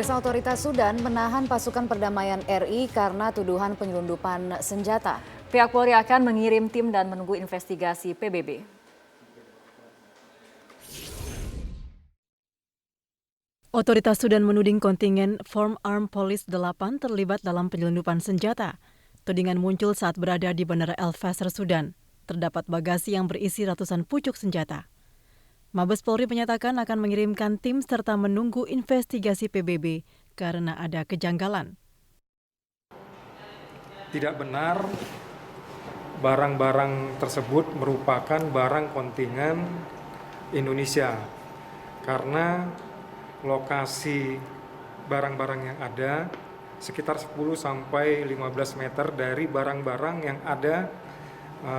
Pemirsa, otoritas Sudan menahan pasukan perdamaian RI karena tuduhan penyelundupan senjata. Pihak Polri akan mengirim tim dan menunggu investigasi PBB. Otoritas Sudan menuding kontingen Form Armed Police 8 terlibat dalam penyelundupan senjata. Tudingan muncul saat berada di Bandara El Fasher, Sudan. Terdapat bagasi yang berisi ratusan pucuk senjata. Mabes Polri menyatakan akan mengirimkan tim serta menunggu investigasi PBB karena ada kejanggalan. Tidak benar barang-barang tersebut merupakan barang kontingen Indonesia karena lokasi barang-barang yang ada sekitar 10 sampai 15 meter dari barang-barang yang ada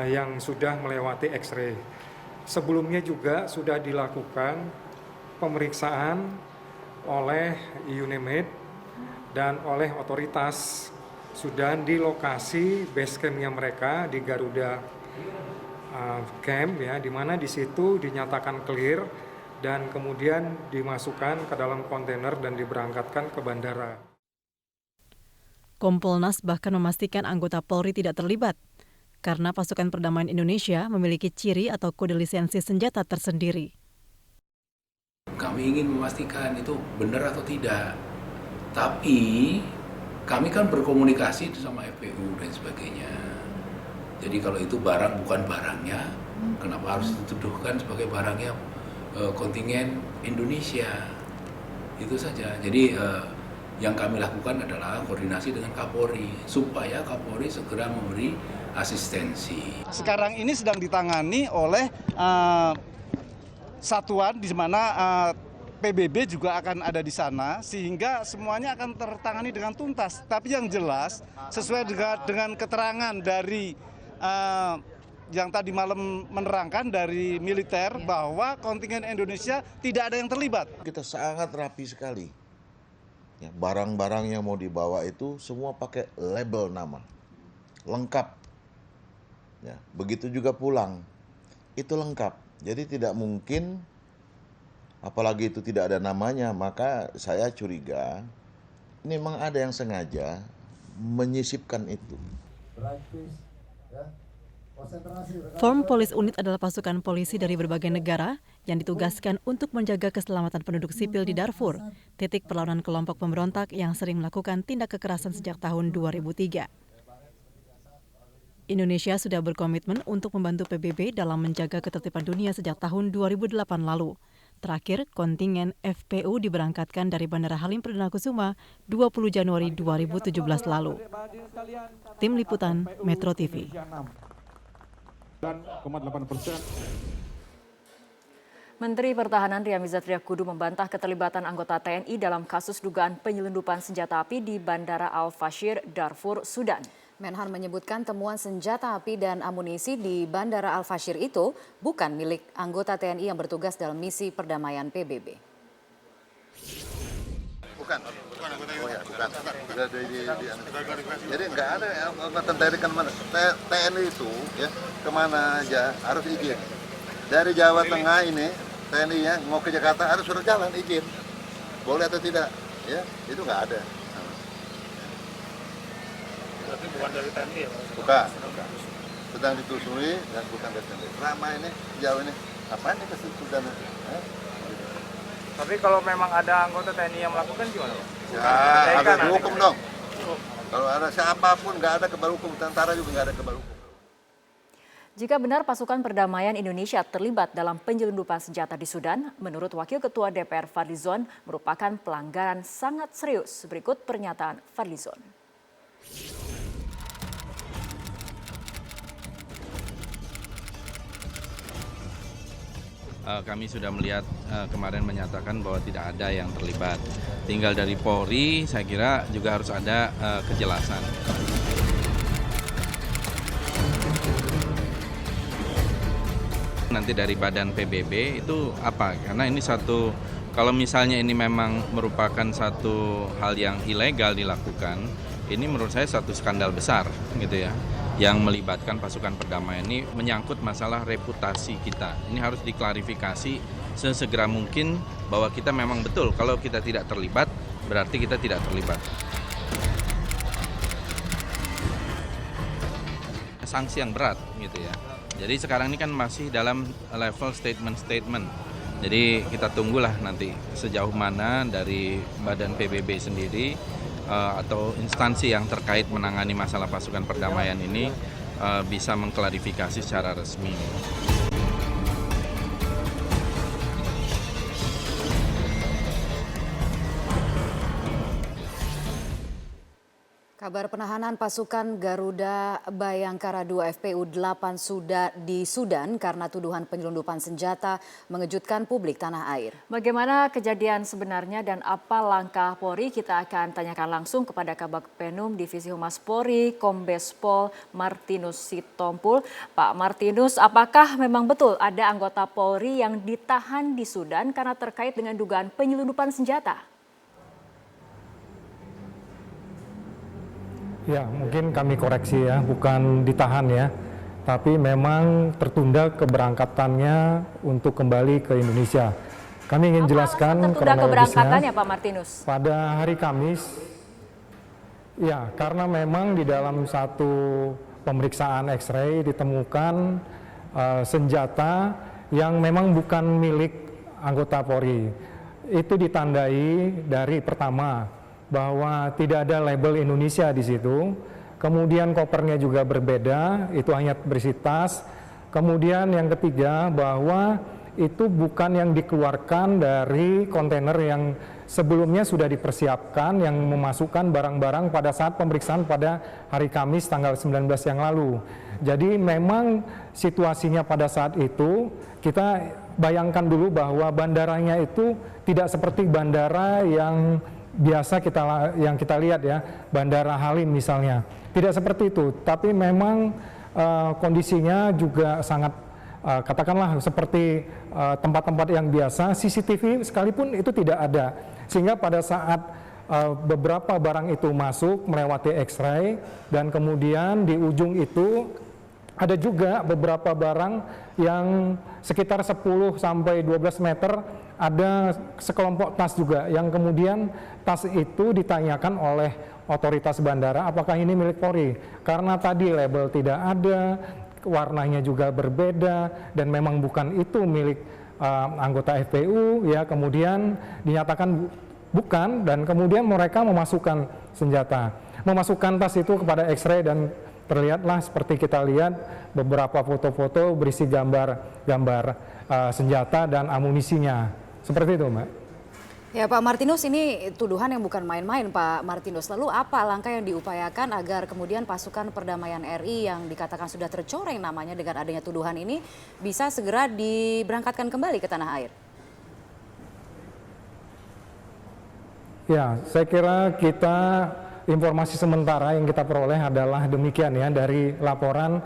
yang sudah melewati X-ray. Sebelumnya juga sudah dilakukan pemeriksaan oleh UNIMED dan oleh otoritas Sudan di lokasi base campnya mereka di Garuda Camp, ya, di mana di situ dinyatakan clear dan kemudian dimasukkan ke dalam kontainer dan diberangkatkan ke bandara. Kompolnas bahkan memastikan anggota Polri tidak terlibat karena pasukan perdamaian Indonesia memiliki ciri atau kode lisensi senjata tersendiri. Kami ingin memastikan itu benar atau tidak, tapi kami kan berkomunikasi sama FPU dan sebagainya. Jadi kalau itu barang bukan barangnya, kenapa harus dituduhkan sebagai barangnya kontingen Indonesia? Itu saja. Jadi yang kami lakukan adalah koordinasi dengan Kapolri supaya Kapolri segera memberi asistensi. Sekarang ini sedang ditangani oleh satuan di mana PBB juga akan ada di sana sehingga semuanya akan tertangani dengan tuntas. Tapi yang jelas sesuai dengan keterangan dari yang tadi malam menerangkan dari militer bahwa kontingen Indonesia tidak ada yang terlibat. Kita sangat rapi sekali. Ya, barang-barang yang mau dibawa itu semua pakai label nama, lengkap. Ya, begitu juga pulang, itu lengkap. Jadi tidak mungkin, apalagi itu tidak ada namanya, maka saya curiga ini memang ada yang sengaja menyisipkan itu. Form Police Unit adalah pasukan polisi dari berbagai negara yang ditugaskan untuk menjaga keselamatan penduduk sipil di Darfur, titik perlawanan kelompok pemberontak yang sering melakukan tindak kekerasan sejak tahun 2003. Indonesia sudah berkomitmen untuk membantu PBB dalam menjaga ketertiban dunia sejak tahun 2008 lalu. Terakhir, kontingen FPU diberangkatkan dari Bandara Halim Perdana Kusuma 20 Januari 2017 lalu. Tim Liputan Metro TV. Menteri Pertahanan Ria Mizar Triakudu membantah keterlibatan anggota TNI dalam kasus dugaan penyelundupan senjata api di Bandara Al Fasher, Darfur, Sudan. Menhan menyebutkan temuan senjata api dan amunisi di Bandara Al Fasher itu bukan milik anggota TNI yang bertugas dalam misi perdamaian PBB. Bukan. Jadi nggak ada anggota TNI kemana. TNI itu ya kemana aja harus izin. Dari Jawa Tengah ini TNI nya mau ke Jakarta harus suruh jalan izin. Boleh atau tidak? Ya itu nggak ada. Berarti bukan dari TNI ya? Bukan. Sedang ditelusuri dan bukan dari TNI. Lama ini jauh ini. Apaan ini ke Sudan itu? Tapi kalau memang ada anggota TNI yang melakukan gimana, Pak? Ya, harus dihukum dong. Kalau ada siapapun, nggak ada kabar hukum. Tentara juga nggak ada kabar hukum. Jika benar pasukan perdamaian Indonesia terlibat dalam penyelundupan senjata di Sudan, menurut Wakil Ketua DPR Fadlizon merupakan pelanggaran sangat serius. Berikut pernyataan Fadlizon. Kami sudah melihat kemarin menyatakan bahwa tidak ada yang terlibat. Tinggal dari Polri, saya kira juga harus ada kejelasan. Nanti dari Badan PBB itu apa? Karena ini satu, kalau misalnya ini memang merupakan satu hal yang ilegal dilakukan, ini menurut saya satu skandal besar gitu ya. Yang melibatkan pasukan perdamaian ini menyangkut masalah reputasi kita. Ini harus diklarifikasi sesegera mungkin bahwa kita memang betul kalau kita tidak terlibat, berarti kita tidak terlibat. Sanksi yang berat gitu ya. Jadi sekarang ini kan masih dalam level statement. Jadi kita tunggulah nanti sejauh mana dari Badan PBB sendiri atau instansi yang terkait menangani masalah pasukan perdamaian ini bisa mengklarifikasi secara resmi. Kabar penahanan pasukan Garuda Bayangkara 2 FPU 8 di Sudan karena tuduhan penyelundupan senjata mengejutkan publik tanah air. Bagaimana kejadian sebenarnya dan apa langkah Polri? Kita akan tanyakan langsung kepada Kabag Penum Divisi Humas Polri, Kombes Pol Martinus Sitompul. Pak Martinus, apakah memang betul ada anggota Polri yang ditahan di Sudan karena terkait dengan dugaan penyelundupan senjata? Ya, mungkin kami koreksi ya, bukan ditahan ya, tapi memang tertunda keberangkatannya untuk kembali ke Indonesia. Kami ingin jelaskan tertunda keberangkatannya, Pak Martinus? Pada hari Kamis, ya karena memang di dalam satu pemeriksaan X-ray ditemukan senjata yang memang bukan milik anggota Polri. Itu ditandai dari pertama bahwa tidak ada label Indonesia di situ, kemudian kopernya juga berbeda, itu hanya berisi tas. Kemudian yang ketiga bahwa itu bukan yang dikeluarkan dari kontainer yang sebelumnya sudah dipersiapkan yang memasukkan barang-barang pada saat pemeriksaan pada hari Kamis tanggal 19 yang lalu. Jadi memang situasinya pada saat itu kita bayangkan dulu bahwa bandaranya itu tidak seperti bandara yang biasa yang kita lihat ya, Bandara Halim misalnya. Tidak seperti itu, tapi memang kondisinya juga sangat katakanlah seperti tempat-tempat yang biasa, CCTV sekalipun itu tidak ada. Sehingga pada saat beberapa barang itu masuk melewati X-ray dan kemudian di ujung itu ada juga beberapa barang yang sekitar 10 sampai 12 meter ada sekelompok tas juga yang kemudian tas itu ditanyakan oleh otoritas bandara apakah ini milik Polri karena tadi label tidak ada, warnanya juga berbeda dan memang bukan itu milik anggota FPU ya, kemudian dinyatakan bukan dan kemudian mereka memasukkan senjata, memasukkan tas itu kepada X-ray dan terlihatlah seperti kita lihat beberapa foto-foto berisi gambar senjata dan amunisinya. Seperti itu, Mbak. Ya, Pak Martinus, ini tuduhan yang bukan main-main, Pak Martinus. Lalu apa langkah yang diupayakan agar kemudian pasukan perdamaian RI yang dikatakan sudah tercoreng namanya dengan adanya tuduhan ini bisa segera diberangkatkan kembali ke tanah air? Ya, saya kira informasi sementara yang kita peroleh adalah demikian ya dari laporan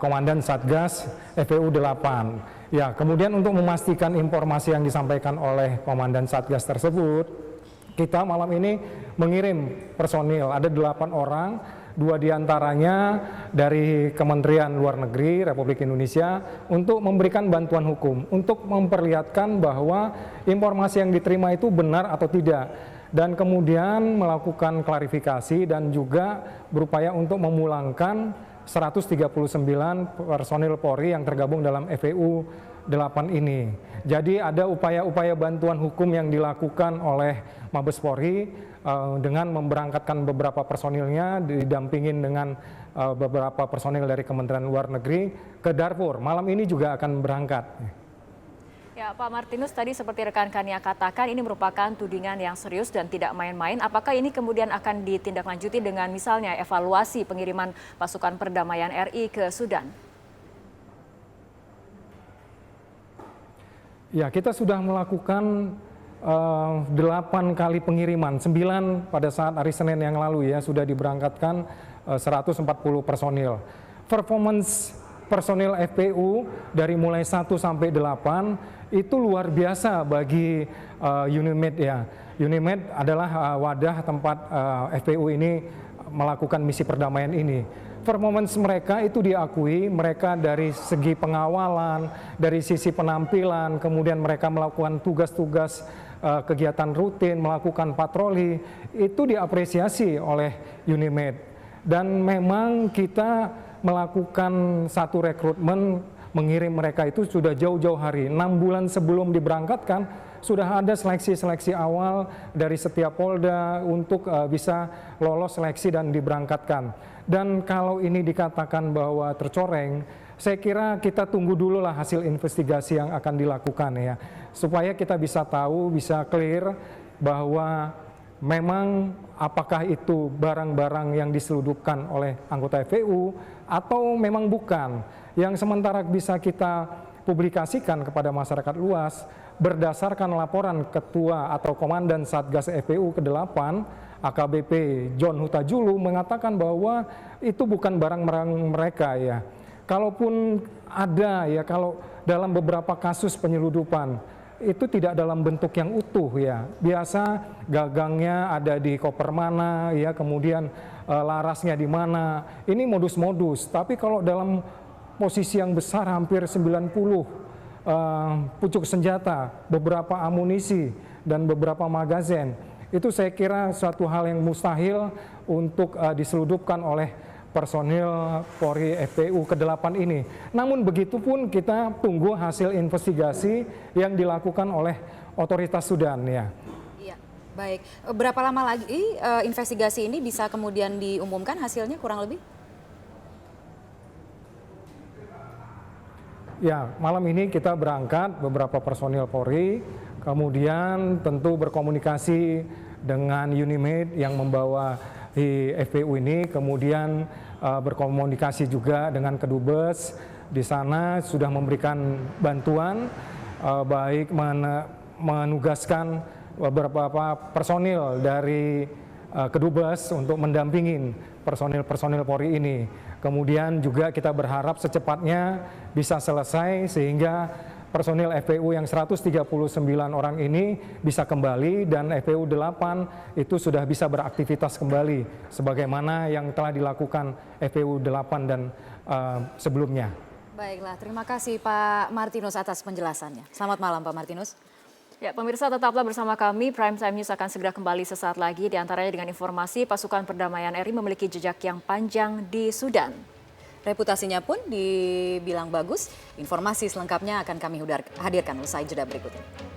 Komandan Satgas FPU 8. Ya, kemudian untuk memastikan informasi yang disampaikan oleh Komandan Satgas tersebut, kita malam ini mengirim personil, ada 8 orang, 2 diantaranya dari Kementerian Luar Negeri Republik Indonesia untuk memberikan bantuan hukum, untuk memperlihatkan bahwa informasi yang diterima itu benar atau tidak. Dan kemudian melakukan klarifikasi dan juga berupaya untuk memulangkan 139 personil Polri yang tergabung dalam FPU 8 ini. Jadi ada upaya-upaya bantuan hukum yang dilakukan oleh Mabes Polri dengan memberangkatkan beberapa personilnya didampingin dengan beberapa personil dari Kementerian Luar Negeri ke Darfur. Malam ini juga akan berangkat. Ya, Pak Martinus, tadi seperti rekan-rekannya katakan ini merupakan tudingan yang serius dan tidak main-main. Apakah ini kemudian akan ditindaklanjuti dengan misalnya evaluasi pengiriman pasukan perdamaian RI ke Sudan? Ya, kita sudah melakukan 8 kali pengiriman, 9 pada saat hari Senin yang lalu ya, sudah diberangkatkan 140 personil. Performance personil FPU dari mulai 1 sampai 8 itu luar biasa bagi UNIMED ya. UNIMED adalah wadah tempat FPU ini melakukan misi perdamaian ini. performance mereka itu diakui, mereka dari segi pengawalan, dari sisi penampilan, kemudian mereka melakukan tugas-tugas kegiatan rutin, melakukan patroli, itu diapresiasi oleh Unimed. Dan memang kita melakukan satu rekrutmen, mengirim mereka itu sudah jauh-jauh hari, 6 bulan sebelum diberangkatkan, sudah ada seleksi-seleksi awal dari setiap Polda untuk bisa lolos seleksi dan diberangkatkan. Dan kalau ini dikatakan bahwa tercoreng, saya kira kita tunggu dulu lah hasil investigasi yang akan dilakukan ya, supaya kita bisa tahu, bisa clear bahwa memang apakah itu barang-barang yang diselundupkan oleh anggota FPU atau memang bukan. Yang sementara bisa kita publikasikan kepada masyarakat luas berdasarkan laporan Ketua atau Komandan Satgas FPU ke-8 AKBP John Hutajulu mengatakan bahwa itu bukan barang-barang mereka ya. Kalaupun ada ya, kalau dalam beberapa kasus penyeludupan itu tidak dalam bentuk yang utuh ya. Biasa gagangnya ada di koper mana ya, kemudian larasnya di mana. Ini modus-modus. Tapi kalau dalam posisi yang besar hampir 90 pucuk senjata, beberapa amunisi dan beberapa magazin, itu saya kira suatu hal yang mustahil untuk diseludupkan oleh personil Polri FPU ke-8 ini. Namun begitu pun kita tunggu hasil investigasi yang dilakukan oleh otoritas Sudan ya. Iya, baik. Berapa lama lagi investigasi ini bisa kemudian diumumkan hasilnya kurang lebih? Ya, malam ini kita berangkat beberapa personil Polri, kemudian tentu berkomunikasi dengan Unimed yang membawa di FPU ini, kemudian berkomunikasi juga dengan Kedubes. Di sana sudah memberikan bantuan, baik menugaskan beberapa personil dari Kedubes untuk mendampingin personil-personil Polri ini. Kemudian juga kita berharap secepatnya bisa selesai sehingga personil FPU yang 139 orang ini bisa kembali dan FPU 8 itu sudah bisa beraktivitas kembali sebagaimana yang telah dilakukan FPU 8 dan sebelumnya. Baiklah, terima kasih Pak Martinus atas penjelasannya. Selamat malam Pak Martinus. Ya, pemirsa tetaplah bersama kami. Prime Time News akan segera kembali sesaat lagi, diantaranya dengan informasi pasukan perdamaian RI memiliki jejak yang panjang di Sudan. Reputasinya pun dibilang bagus. Informasi selengkapnya akan kami hadirkan usai jeda berikut ini.